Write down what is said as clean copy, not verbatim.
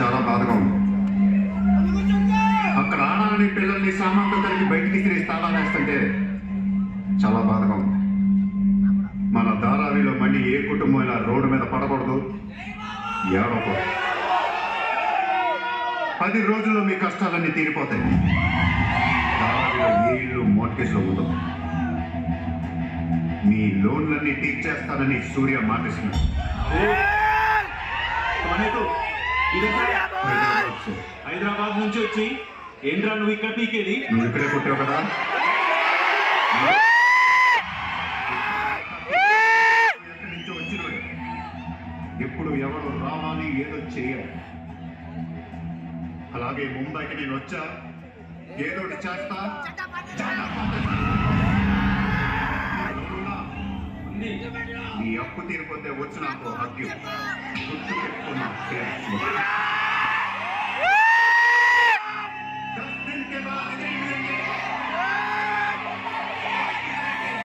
చాలా బాధగా ఉంది. అక్కడ ఆడాలని పిల్లల్ని సామాన్లు కలిగి బయటికి తిరిగి తాళా వేస్తుంటే చాలా బాధగా ఉంది. మన ధారావిలో మళ్ళీ ఏ కుటుంబం ఇలా రోడ్డు మీద పడకూడదు, ఏడవకూడదు. 10 రోజుల్లో మీ కష్టాలన్నీ తీరిపోతాయి. ధారావిలో ఏ ఇల్లు మోర్గేజ్లో ఉండదు. మీ లోన్లన్నీ తీర్చేస్తానని సూర్య మాటిస్తున్నాడు. హైదరాబాద్ నుంచి వచ్చి ఏంట్రా నువ్వు ఇక్కడ పీకేది? నువ్వు ఇక్కడే పుట్టావు కదా. ఎక్కడి నుంచో వచ్చినాడు. ఎప్పుడు ఎవరు రావాలి, ఏదో చేయాలి. అలాగే ముంబైకి నేను వచ్చా, ఏదో చేస్తా. నీ అప్పు తీరిపోతే వచ్చి నాకు హక్కు గుర్తు పెట్టుకున్నా.